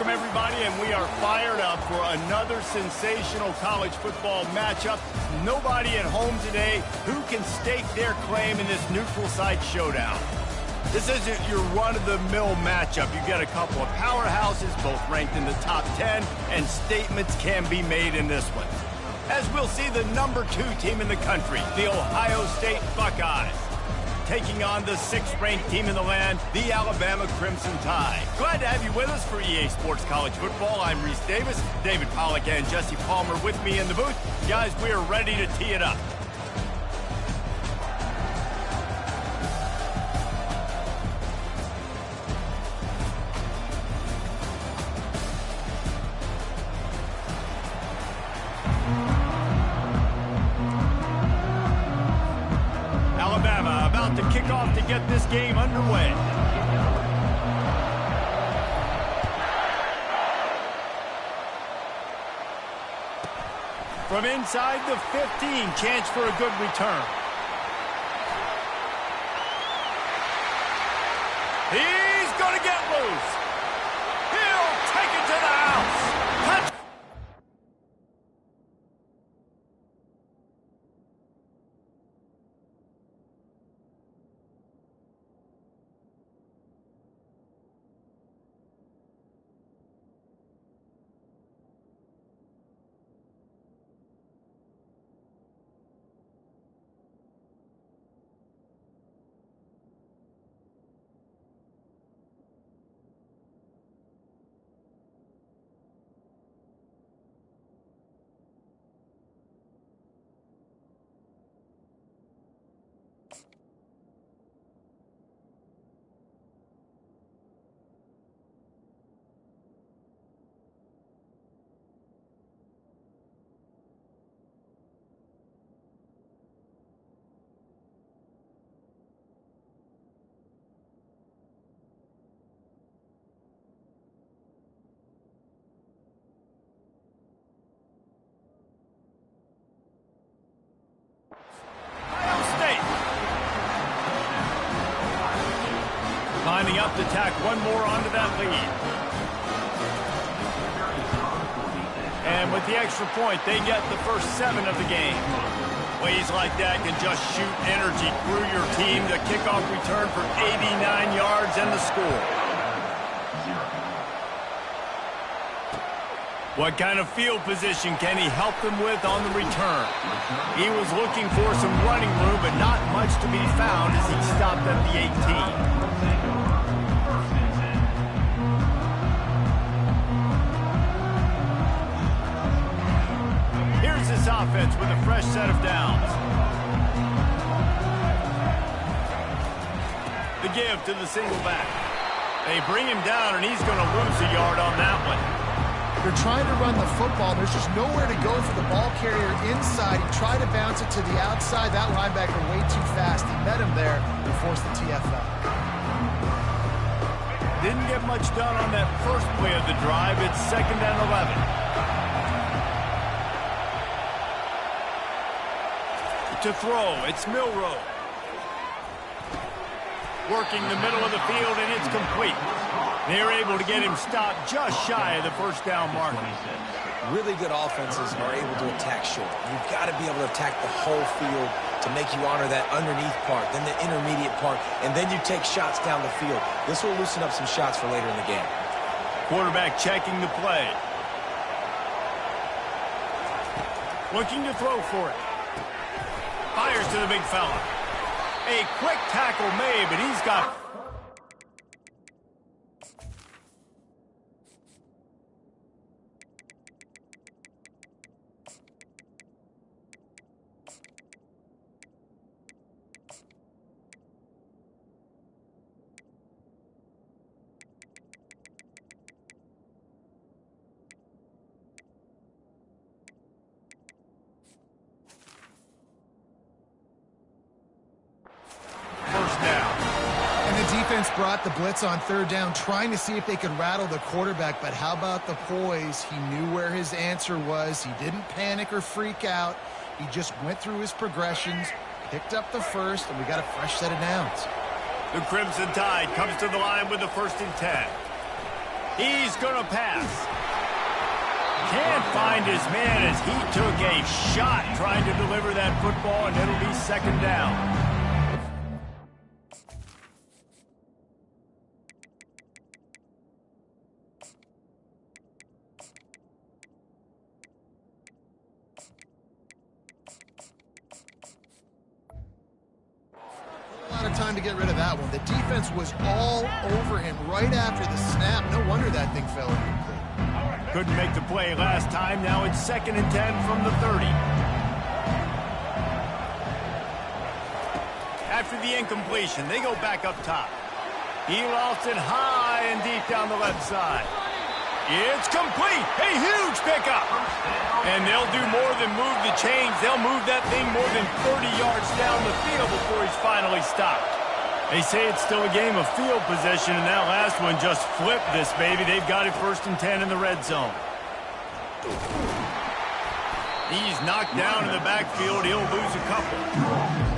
Welcome, everybody, and we are fired up for another sensational college football matchup. Nobody at home today who can stake their claim in this neutral site showdown. This isn't your run-of-the-mill matchup. You've got a couple of powerhouses, both ranked in the top 10, and statements can be made in this one. As we'll see the number 2 team in the country, the Ohio State Buckeyes, taking on the 6th-ranked team in the land, the Alabama Crimson Tide. Glad to have you with us for EA Sports College Football. I'm Reese Davis, David Pollack and Jesse Palmer with me in the booth. Guys, we are ready to tee it up. To kick off to get this game underway. From inside the 15, chance for a good return. He's going to get loose. He'll take it to the house. Touch. Lining up to tack one more onto that lead. And with the extra point, they get the first 7 of the game. Plays like that can just shoot energy through your team. The kickoff return for 89 yards and the score. What kind of field position can he help them with on the return? He was looking for some running room, but not much to be found as he stopped at the 18. Here's this offense with a fresh set of downs. The give to the single back. They bring him down, and he's going to lose a yard on that one. They're trying to run the football. There's just nowhere to go for the ball carrier inside. He tried to bounce it to the outside. That linebacker way too fast. He met him there and forced the TFL. Didn't get much done on that first play of the drive. It's 2nd and 11. To throw, it's Milroe. Working the middle of the field, and it's complete. They're able to get him stopped just shy of the first down marker. Really good offenses are able to attack short. You've got to be able to attack the whole field to make you honor that underneath part, then the intermediate part, and then you take shots down the field. This will loosen up some shots for later in the game. Quarterback checking the play. Looking to throw for it. Fires to the big fella. A quick tackle made, but he's got... Defense brought the blitz on 3rd down, trying to see if they could rattle the quarterback, but how about the poise? He knew where his answer was. He didn't panic or freak out. He just went through his progressions, picked up the first, and we got a fresh set of downs. The Crimson Tide comes to the line with the 1st and 10. He's going to pass. Can't find his man as he took a shot trying to deliver that football, and it'll be second down. Time to get rid of that one. The defense was all over him right after the snap. No wonder that thing fell incomplete. Couldn't make the play last time. Now it's 2nd and 10 from the 30. After the incompletion, they go back up top. He lost it high and deep down the left side. It's complete. A huge pickup. And they'll do more than move the chains. They'll move that thing more than 30 yards down the field before he's finally stopped. They say it's still a game of field position, and that last one just flipped this baby. They've got it 1st and 10 in the red zone. He's knocked down in the backfield. He'll lose a couple.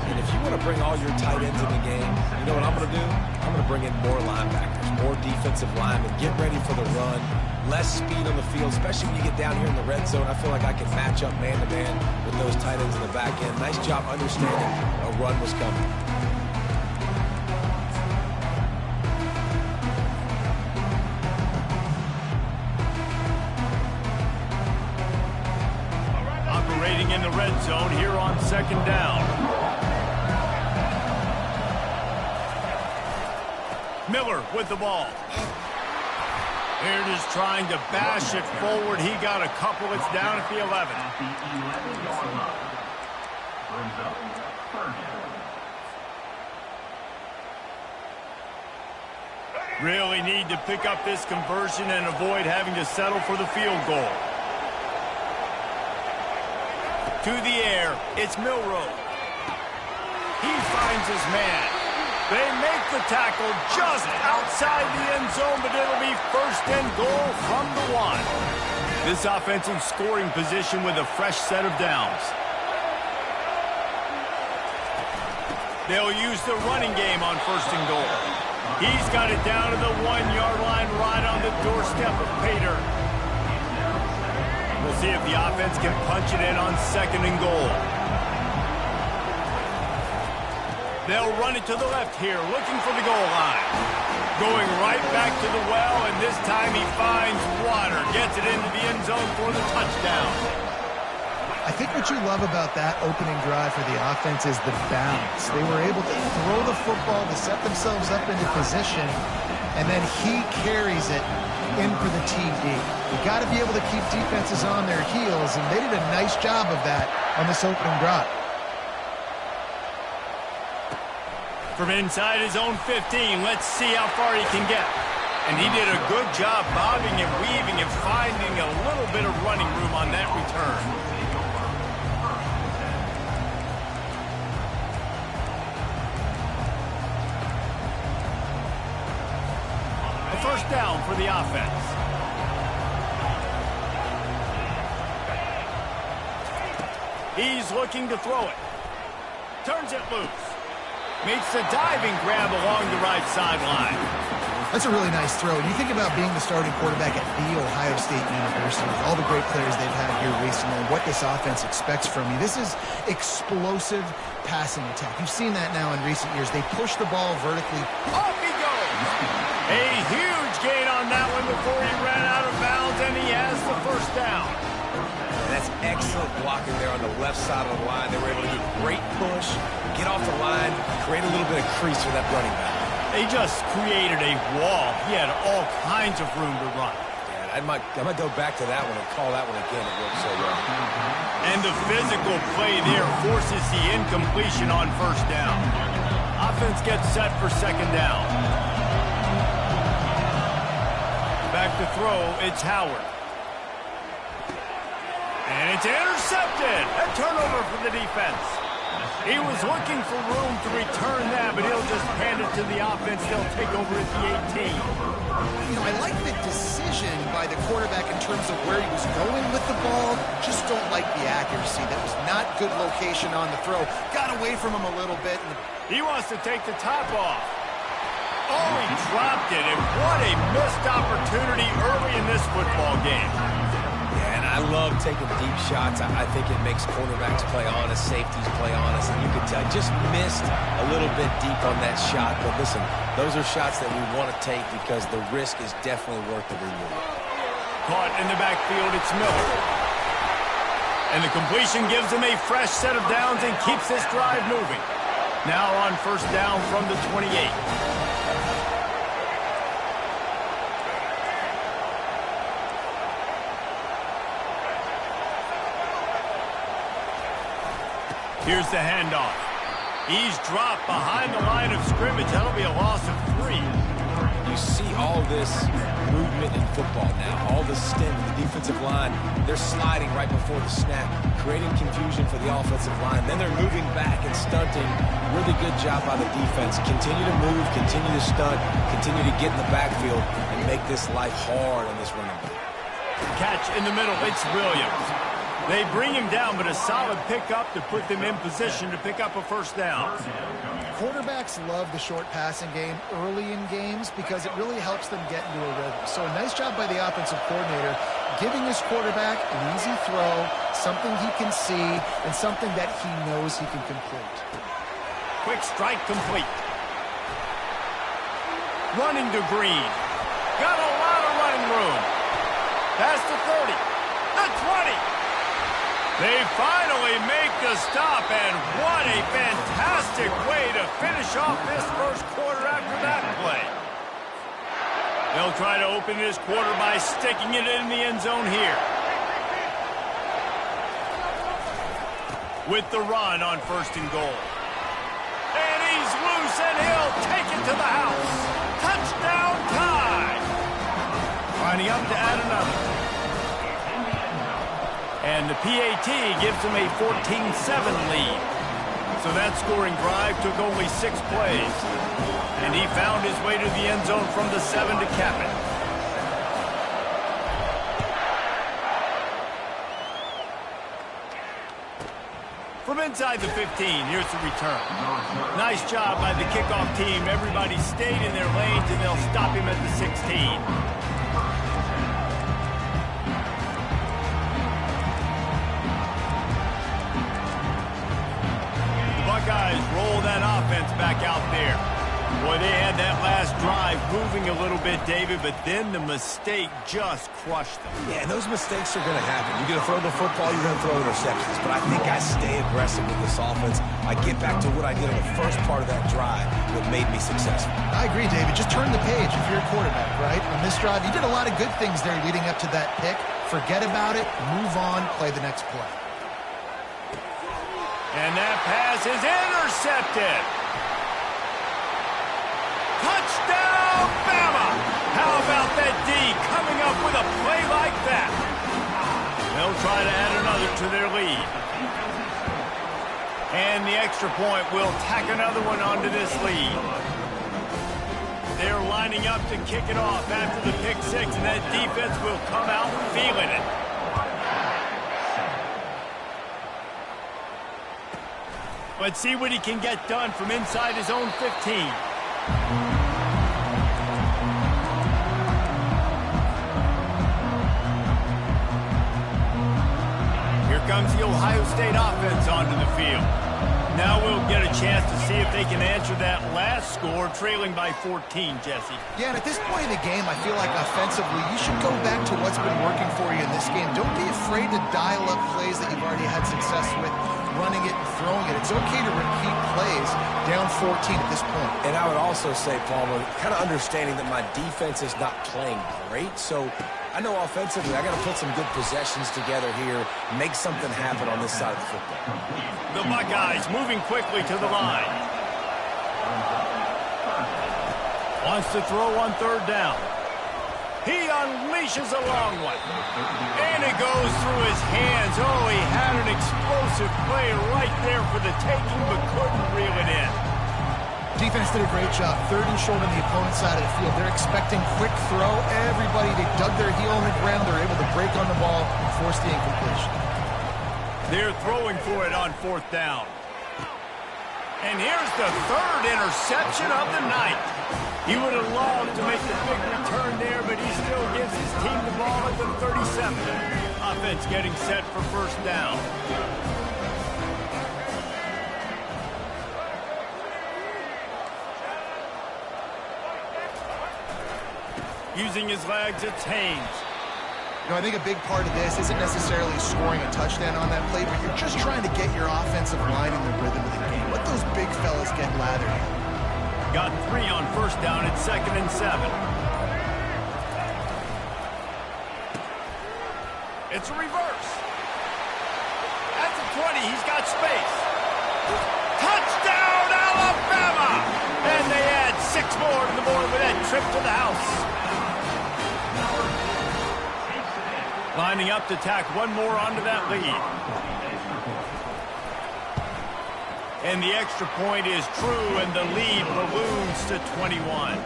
And if you want to bring all your tight ends in the game, you know what I'm going to do? I'm going to bring in more linebackers, more defensive linemen, get ready for the run, less speed on the field, especially when you get down here in the red zone. I feel like I can match up man-to-man with those tight ends in the back end. Nice job understanding a run was coming. Operating in the red zone here on 2nd down. Miller with the ball. Here it is trying to bash it forward. He got a couple. It's down at the 11. Really need to pick up this conversion and avoid having to settle for the field goal. To the air, it's Milroe. He finds his man. They make the tackle just outside the end zone, but it'll be 1st and goal from the 1. This offensive scoring position with a fresh set of downs. They'll use the running game on 1st and goal. He's got it down to the 1-yard line right on the doorstep of Pater. We'll see if the offense can punch it in on 2nd and goal. They'll run it to the left here, looking for the goal line. Going right back to the well, and this time he finds water. Gets it into the end zone for the touchdown. I think what you love about that opening drive for the offense is the balance. They were able to throw the football to set themselves up into position, and then he carries it in for the TD. You got to be able to keep defenses on their heels, and they did a nice job of that on this opening drive. From inside his own 15, let's see how far he can get. And he did a good job bobbing and weaving and finding a little bit of running room on that return. A 1st down for the offense. He's looking to throw it. Turns it loose. Makes a diving grab along the right sideline. That's a really nice throw. And you think about being the starting quarterback at The Ohio State University, with all the great players they've had here recently, and what this offense expects from you. This is explosive passing attack. You've seen that now in recent years. They push the ball vertically. Off he goes! A huge gain on that one before he ran out of bounds, and he has the 1st down. That's excellent blocking there on the left side of the line. They were able to get great push, get off the line, create a little bit of crease for that running back. They just created a wall. He had all kinds of room to run. Yeah, I might go back to that one and call that one again. It worked so well. And the physical play there forces the incompletion on 1st down. Offense gets set for 2nd down. Back to throw, it's Howard. And it's intercepted. A turnover for the defense. He was looking for room to return that, but he'll just hand it to the offense. They'll take over at the 18. You know, I like the decision by the quarterback in terms of where he was going with the ball. Just don't like the accuracy. That was not good location on the throw. Got away from him a little bit. He wants to take the top off. Oh, he dropped it, and what a missed opportunity early in this football game. Yeah, and I love taking deep shots. I think it makes quarterbacks play honest, safeties play honest, and you can tell just missed a little bit deep on that shot. But listen, those are shots that we want to take because the risk is definitely worth the reward. Caught in the backfield, it's Miller. And the completion gives him a fresh set of downs and keeps this drive moving. Now on first down from the 28. Here's the handoff. He's dropped behind the line of scrimmage. That'll be a loss of 3. You see all this movement in football now. All the stem, the defensive line, they're sliding right before the snap, creating confusion for the offensive line. Then they're moving back and stunting. Really good job by the defense. Continue to move, continue to stunt, continue to get in the backfield, and make this life hard on this running back. Catch in the middle. It's Williams. They bring him down, but a solid pickup to put them in position to pick up a first down. Quarterbacks love the short passing game early in games because it really helps them get into a rhythm. So a nice job by the offensive coordinator giving his quarterback an easy throw, something he can see, and something that he knows he can complete. Quick strike complete. Running to Green. Got a lot of running room. Past the 30. The 20. They finally make the stop, and what a fantastic way to finish off this first quarter after that play. They'll try to open this quarter by sticking it in the end zone here. With the run on first and goal. And he's loose, and he'll take it to the house. Touchdown tie. Lining up to add another. And the PAT gives them a 14-7 lead. So that scoring drive took only 6 plays. And he found his way to the end zone from the 7 to cap it. From inside the 15, here's the return. Nice job by the kickoff team. Everybody stayed in their lanes, and they'll stop him at the 16. Guys roll that offense back out there. Boy, they had that last drive moving a little bit, David, but then the mistake just crushed them. Yeah, and those mistakes are going to happen. You're going to throw the football, you're going to throw interceptions. But I think I stay aggressive with this offense. I get back to what I did on the first part of that drive that made me successful. I agree, David. Just turn the page if you're a quarterback, right? On this drive, you did a lot of good things there leading up to that pick. Forget about it, move on, play the next play. And that pass is intercepted. Touchdown, Bama! How about that D coming up with a play like that? They'll try to add another to their lead. And the extra point will tack another one onto this lead. They're lining up to kick it off after the pick 6, and that defense will come out feeling it. Let's see what he can get done from inside his own 15. Here comes the Ohio State offense onto the field. Now we'll get a chance to see if they can answer that last score, trailing by 14, Jesse. Yeah, and at this point in the game, I feel like offensively, you should go back to what's been working for you in this game. Don't be afraid to dial up plays that you've already had success with, running it and throwing it. It's okay to repeat plays down 14 at this point. And I would also say, Palmer, kind of understanding that my defense is not playing great, so I know offensively I got to put some good possessions together here, make something happen on this side of the football. The Buckeyes moving quickly to the line. Wants to throw on third down. He unleashes a long one. And it goes through his hands. Oh, he had an explosive play right there for the taking, but couldn't reel it in. Defense did a great job. 3rd and short on the opponent's side of the field. They're expecting quick throw. Everybody, they dug their heel on the ground. They're able to break on the ball and force the incompletion. They're throwing for it on 4th down. And here's the third interception of the night. He would have loved to make the big return there, but he still gives his team the ball at the 37. Offense getting set for first down. Using his legs, it's Haynes. You know, I think a big part of this isn't necessarily scoring a touchdown on that play, but you're just trying to get your offensive line in the rhythm of the game. Let those big fellas get lathered in. Got 3 on first down at 2nd and 7. It's a reverse. At the 20, he's got space. Touchdown, Alabama! And they add 6 more to the board with that trip to the house. Lining up to tack one more onto that lead. And the extra point is true, and the lead balloons to 21.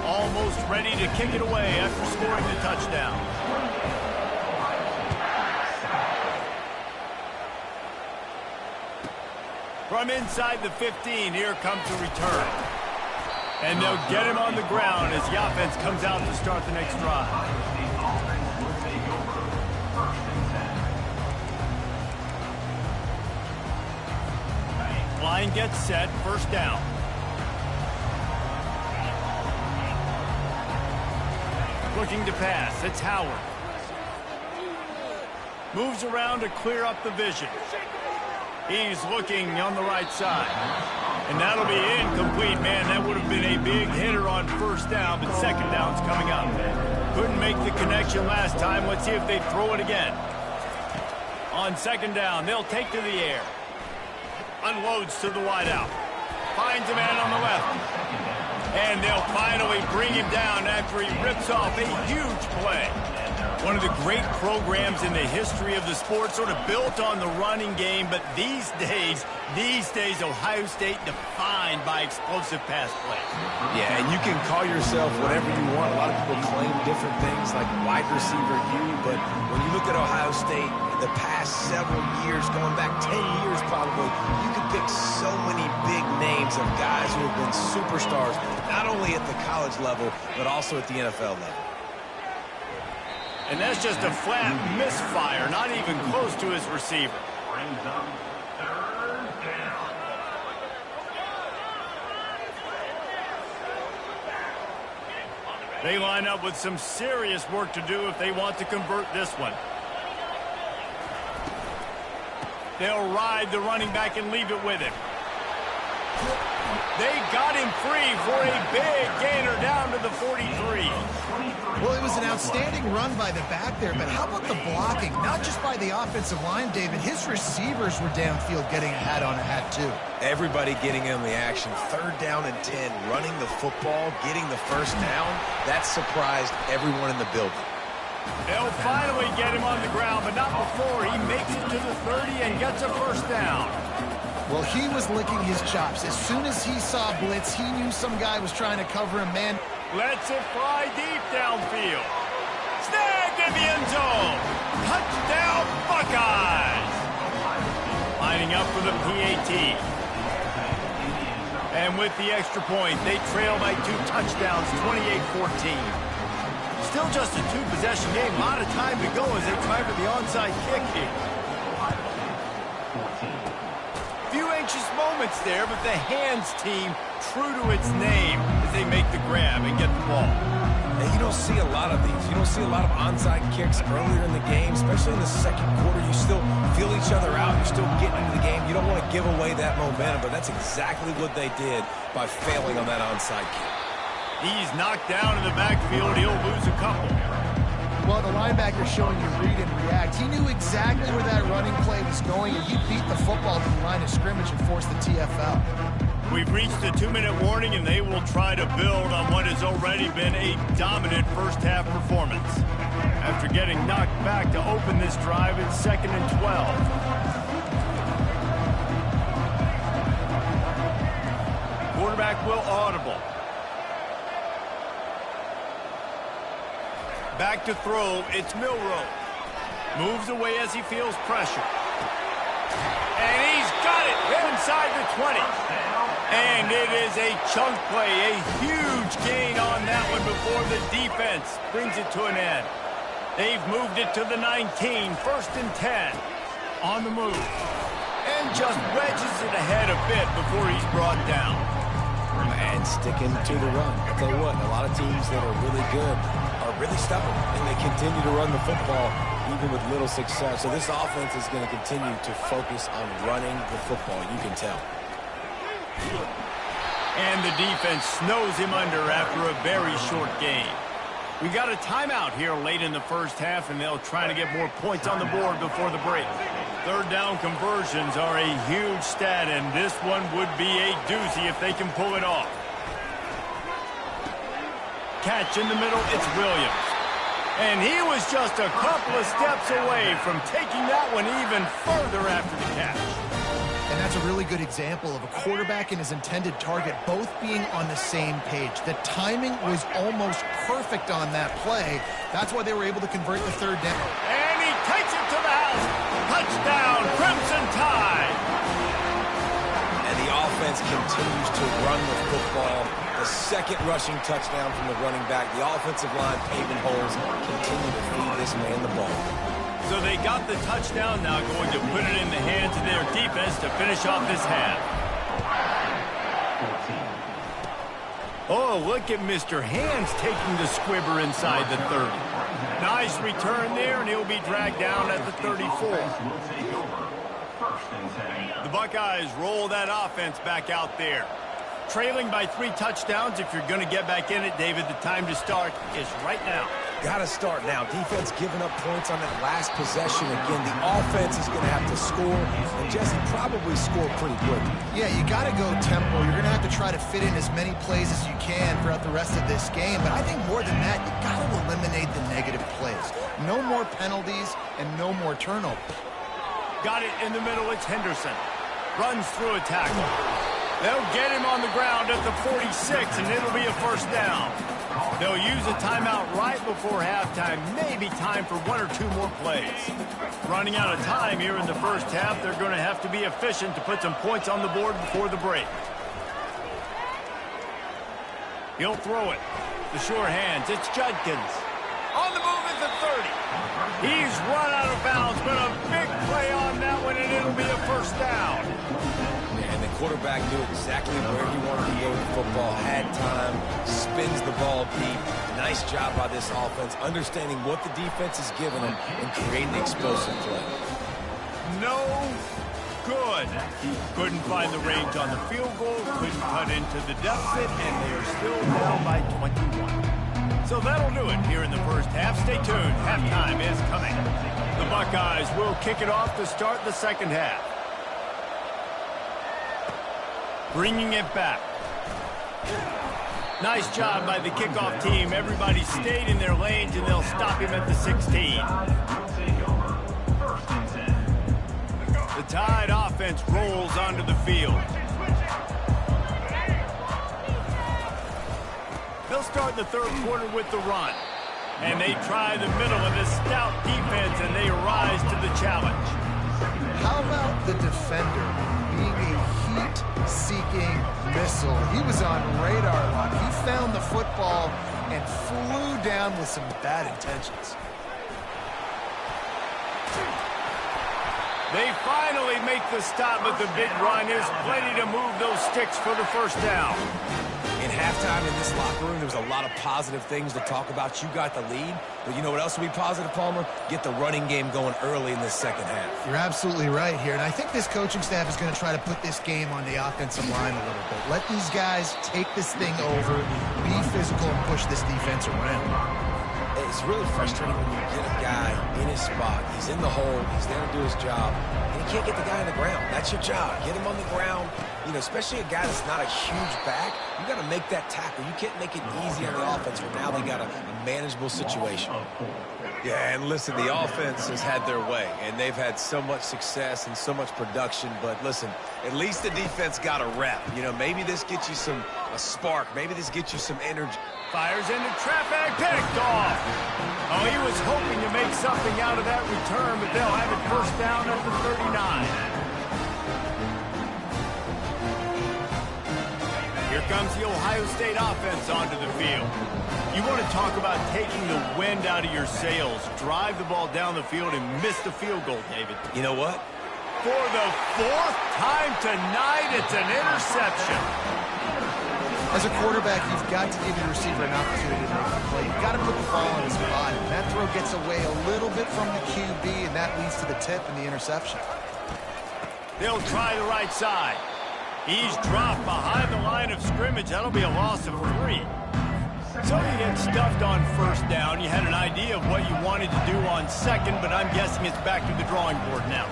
Almost ready to kick it away after scoring the touchdown. From inside the 15, here comes the return. And they'll get him on the ground as the offense comes out to start the next drive. Line gets set, first down. Looking to pass, it's Howard. Moves around to clear up the vision. He's looking on the right side. And that'll be incomplete, man. That would have been a big hitter on first down, but second down's coming up. Couldn't make the connection last time. Let's see if they throw it again. On second down, they'll take to the air. Unloads to the wideout. Finds a man on the left. And they'll finally bring him down after he rips off a huge play. One of the great programs in the history of the sport, sort of built on the running game, but these days, Ohio State defined by explosive pass play. Yeah, and you can call yourself whatever you want. A lot of people claim different things like wide receiver U, but when you look at Ohio State, the past several years, going back 10 years probably, you could pick so many big names of guys who have been superstars, not only at the college level, but also at the NFL level. And that's just a flat misfire, not even close to his receiver. Brings up third down. They line up with some serious work to do if they want to convert this one. They'll ride the running back and leave it with him. They got him free for a big gainer down to the 43. Well, it was an outstanding run by the back there, but how about the blocking? Not just by the offensive line, David. His receivers were downfield getting a hat on a hat, too. Everybody getting in the action. Third down and 10, running the football, getting the first down. That surprised everyone in the building. They'll finally get him on the ground, but not before he makes it to the 30 and gets a first down. Well, he was licking his chops. As soon as he saw blitz, he knew some guy was trying to cover him, man. Lets it fly deep downfield. Snagged in the end zone. Touchdown, Buckeyes. Lining up for the PAT. And with the extra point, they trail by 2 touchdowns, 28-14. Still just a 2-possession game. A lot of time to go as they try for the onside kick here. Few anxious moments there, but the hands team true to its name as they make the grab and get the ball. And you don't see a lot of these. You don't see a lot of onside kicks earlier in the game, especially in the second quarter. You still feel each other out. You're still getting into the game. You don't want to give away that momentum, but that's exactly what they did by failing on that onside kick. He's knocked down in the backfield. He'll lose a couple. Well, the linebacker showing you read and react. He knew exactly where that running play was going, and he beat the football to the line of scrimmage and forced the TFL. We've reached the 2-minute warning, and they will try to build on what has already been a dominant first-half performance. After getting knocked back to open this drive, it's 2nd and 12. Quarterback will audible. Back to throw, it's Milroe. Moves away as he feels pressure. And he's got it inside the 20. And it is a chunk play, a huge gain on that one before the defense brings it to an end. They've moved it to the 19, 1st and 10. On the move. And just wedges it ahead a bit before he's brought down. And sticking to the run. I'll tell you what, a lot of teams that are really good are really stubborn, and they continue to run the football even with little success. So this offense is going to continue to focus on running the football, you can tell. And the defense snows him under after a very short game. We got a timeout here late in the first half, and they'll try to get more points on the board before the break. 3rd down conversions are a huge stat, and this one would be a doozy if they can pull it off. Catch in the middle, it's Williams. And he was just a couple of steps away from taking that one even further after the catch. And that's a really good example of a quarterback and his intended target both being on the same page. The timing was almost perfect on that play. That's why they were able to convert the 3rd down. And he takes it to the house. Touchdown, Crimson Tide. And the offense continues to run the football. The 2nd rushing touchdown from the running back. The offensive line paving holes, continue to feed this man the ball. So they got the touchdown, now going to put it in the hands of their defense to finish off this half. Oh, look at Mr. Hands taking the squibber inside the 30. Nice return there, and he'll be dragged down at the 34. The Buckeyes roll that offense back out there. Trailing by 3 touchdowns. If you're going to get back in it, David, the time to start is right now. Got to start now. Defense giving up points on that last possession. Again, the offense is going to have to score, and Jesse probably score pretty quick. Yeah, you got to go tempo. You're going to have to try to fit in as many plays as you can throughout the rest of this game. But I think more than that, you got to eliminate the negative plays. No more penalties and no more turnovers. Got it in the middle. It's Henderson. Runs through a tackle. They'll get him on the ground at the 46, and it'll be a 1st down. They'll use a timeout right before halftime, maybe time for 1 or 2 more plays. Running out of time here in the first half, they're going to have to be efficient to put some points on the board before the break. He'll throw it. The sure hands, it's Judkins. On the move at the 30. He's run out of bounds, but a big play on that one, and it'll be a 1st down. And the quarterback knew exactly where he wanted to go with the football, had time, spins the ball deep. Nice job by this offense, understanding what the defense is giving them and creating the explosive play. No good. Couldn't find the range on the field goal, couldn't cut into the deficit, and they are still down by 21. So that'll do it here in the first half. Stay tuned. Halftime is coming. The Buckeyes will kick it off to start the second half. Bringing it back. Nice job by the kickoff team. Everybody stayed in their lanes, and they'll stop him at the 16. The Tide offense rolls onto the field. They'll start the 3rd quarter with the run. And they try the middle of this stout defense, and they rise to the challenge. How about the defender being a heat-seeking missile? He was on radar lock. He found the football and flew down with some bad intentions. They finally make the stop, but the big run is plenty to move those sticks for the 1st down. In halftime in this locker room, there was a lot of positive things to talk about. You got the lead, but you know what else will be positive, Palmer? Get the running game going early in this second half. You're absolutely right here, and I think this coaching staff is going to try to put this game on the offensive line a little bit. Let these guys take this thing over, be physical, and push this defense around. It's really frustrating when you get a guy in his spot. He's in the hole. He's there to do his job. And you can't get the guy on the ground. That's your job. Get him on the ground. You know, especially a guy that's not a huge back. You got to make that tackle. You can't make it easy on the offense, but now they got a manageable situation. Yeah, and listen, the offense has had their way, and they've had so much success and so much production. But listen, at least the defense got a rep. You know, maybe this gets you a spark. Maybe this gets you some energy. Fires into traffic, picked off. Oh, he was hoping to make something out of that return, but they'll have it 1st down at the 39. comes the Ohio State offense onto the field. You want to talk about taking the wind out of your sails. Drive the ball down the field and miss the field goal, David. You know what? For the fourth time tonight, it's an interception. As a quarterback, you've got to give your receiver an opportunity to make the play. You've got to put the ball in his body. That throw gets away a little bit from the QB, and that leads to the tip and the interception. They'll try the right side. He's dropped behind the line of scrimmage. That'll be a loss of 3. So you get stuffed on first down. You had an idea of what you wanted to do on second, but I'm guessing it's back to the drawing board now.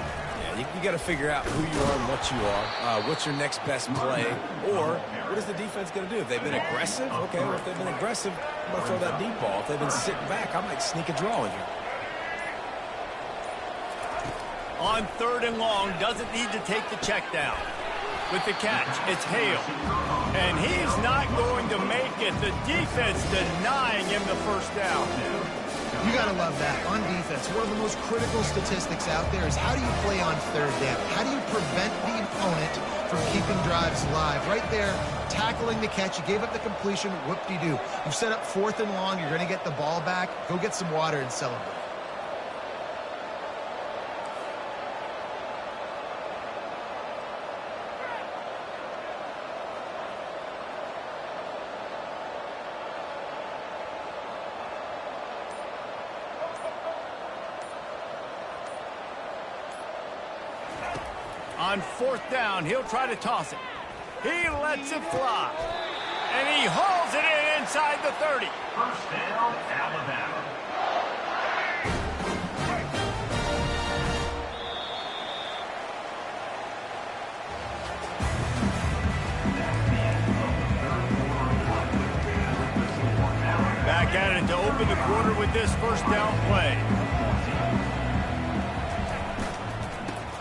You got to figure out who you are and what you are. What's your next best play? Or what is the defense going to do? If they've been aggressive, okay, well, if they've been aggressive, I'm going to throw that deep ball. If they've been sitting back, I might sneak a draw in here. On 3rd and long, doesn't need to take the check down. With the catch, it's Hale. And he's not going to make it. The defense denying him the first down. You got to love that. On defense, one of the most critical statistics out there is how do you play on 3rd down? How do you prevent the opponent from keeping drives alive? Right there, tackling the catch. You gave up the completion. Whoop-de-doo. You've set up 4th and long. You're going to get the ball back. Go get some water and celebrate. On 4th down, he'll try to toss it. He lets it fly. And he hauls it in inside the 30. First down, Alabama. Back at it to open the quarter with this first down play.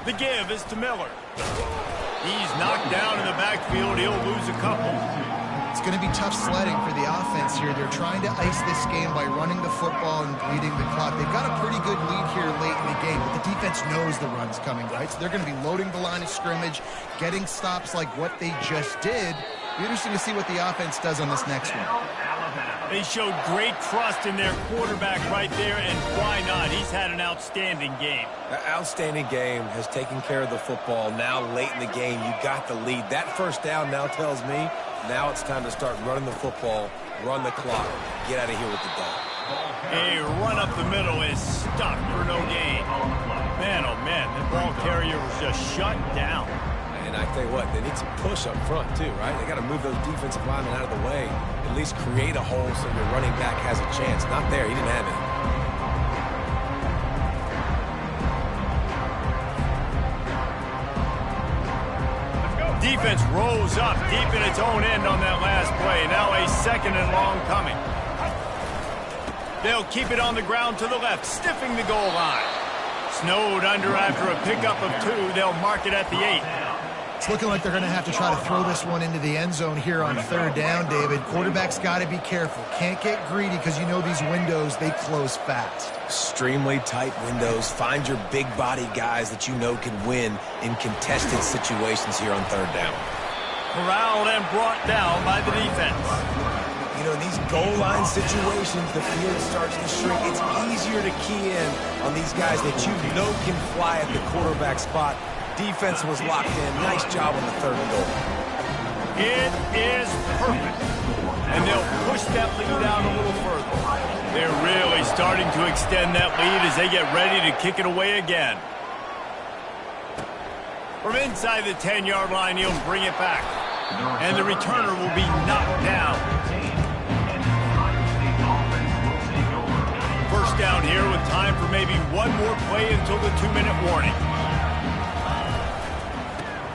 The give is to Miller. He's knocked down in the backfield. He'll lose a couple. It's going to be tough sledding for the offense here. They're trying to ice this game by running the football and bleeding the clock. They've got a pretty good lead here late in the game, but the defense knows the run's coming, right? So they're going to be loading the line of scrimmage, getting stops like what they just did. Be interesting to see what the offense does on this next one. They showed great trust in their quarterback right there, and why not? He's had an outstanding game. An outstanding game, has taken care of the football. Now late in the game, you got the lead. That first down now tells me now it's time to start running the football, run the clock, get out of here with the ball. A run up the middle is stuck for no gain. Man, oh man, the ball carrier was just shut down. And I tell you what, they need some push up front too, right? They got to move those defensive linemen out of the way, at least create a hole so your running back has a chance. Not there, he didn't have it. Defense rose up deep in its own end on that last play. Now a 2nd and long coming. They'll keep it on the ground to the left, stiffing the goal line. Snowed under after a pickup of 2. They'll mark it at the 8. It's looking like they're going to have to try to throw this one into the end zone here on 3rd down, David. Quarterback's got to be careful. Can't get greedy because you know these windows, they close fast. Extremely tight windows. Find your big body guys that you know can win in contested situations here on 3rd down. Corralled and brought down by the defense. You know, in these goal line situations, the field starts to shrink. It's easier to key in on these guys that you know can fly at the quarterback spot. Defense was locked in. Nice job on the 3rd and goal. It is perfect. And they'll push that lead out a little further. They're really starting to extend that lead as they get ready to kick it away again. From inside the 10-yard line, he'll bring it back. And the returner will be knocked down. First down here with time for maybe one more play until the 2-minute warning.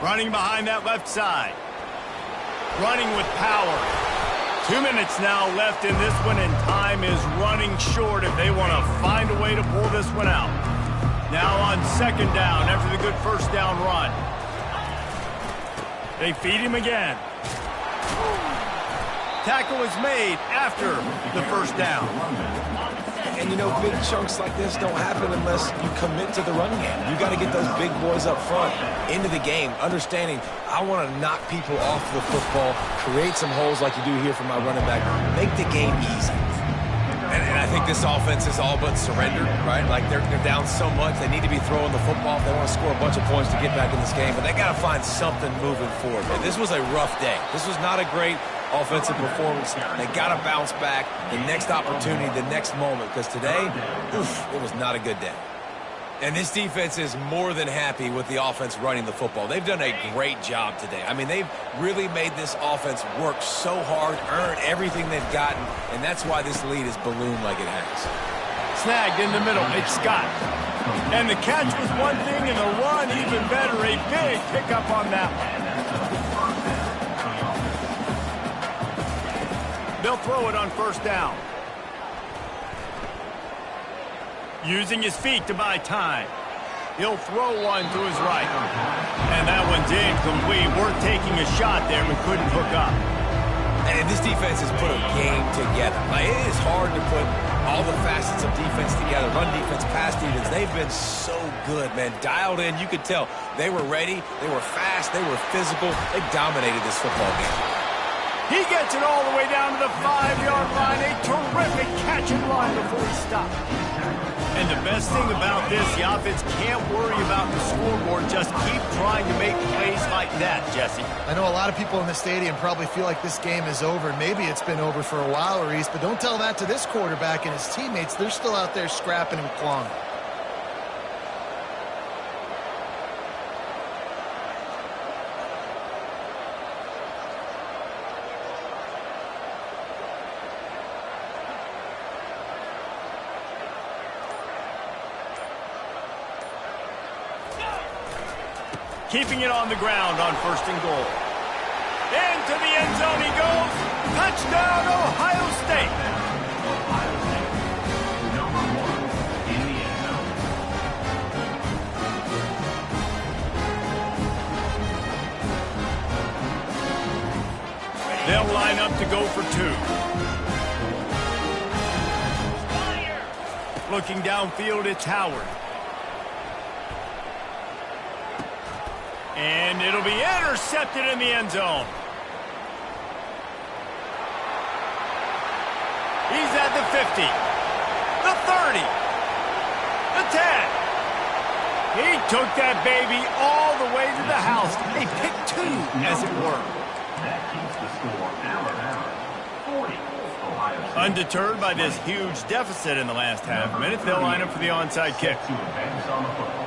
Running behind that left side. Running with power. 2 minutes now left in this one, and time is running short if they want to find a way to pull this one out. Now on 2nd down after the good first down run. They feed him again. Tackle is made after the first down. And you know, big chunks like this don't happen unless you commit to the run game. You got to get those big boys up front into the game, understanding I want to knock people off the football, create some holes like you do here for my running back, make the game easy. And I think this offense is all but surrendered, right? Like they're down so much, they need to be throwing the football if they want to score a bunch of points to get back in this game. But they got to find something moving forward. Man, this was a rough day. This was not a great offensive performance. They got to bounce back the next opportunity, the next moment, because today, it was not a good day. And this defense is more than happy with the offense running the football. They've done a great job today. I mean, they've really made this offense work so hard, earn everything they've gotten, and that's why this lead is ballooned like it has. Snagged in the middle, it's Scott. And the catch was one thing, and the run even better. A big pickup on that one. They'll throw it on first down. Using his feet to buy time. He'll throw one to his right. And that one's incomplete. Worth taking a shot there, but couldn't hook up. And this defense has put a game together. Like, it is hard to put all the facets of defense together. Run defense, pass defense. They've been so good, man. Dialed in. You could tell they were ready. They were fast. They were physical. They dominated this football game. He gets it all the way down to the 5-yard line. A terrific catch and run before he stopped. And the best thing about this, the offense can't worry about the scoreboard. Just keep trying to make plays like that, Jesse. I know a lot of people in the stadium probably feel like this game is over. Maybe it's been over for a while, Reese, but don't tell that to this quarterback and his teammates. They're still out there scrapping and clawing. Keeping it on the ground on first and goal. Into the end zone he goes. Touchdown, Ohio State. Ohio State, number 1 in the end zone. They'll line up to go for 2. Looking downfield, it's Howard. And it'll be intercepted in the end zone. He's at the 50, the 30, the 10. He took that baby all the way to the house. A pick 2, as it were. That keeps the score Alabama 40, Ohio State. Undeterred by this huge deficit in the last half minute, they'll line up for the onside kick. To advance on the football.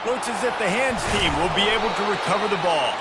Looks as if the hands team will be able to recover the ball.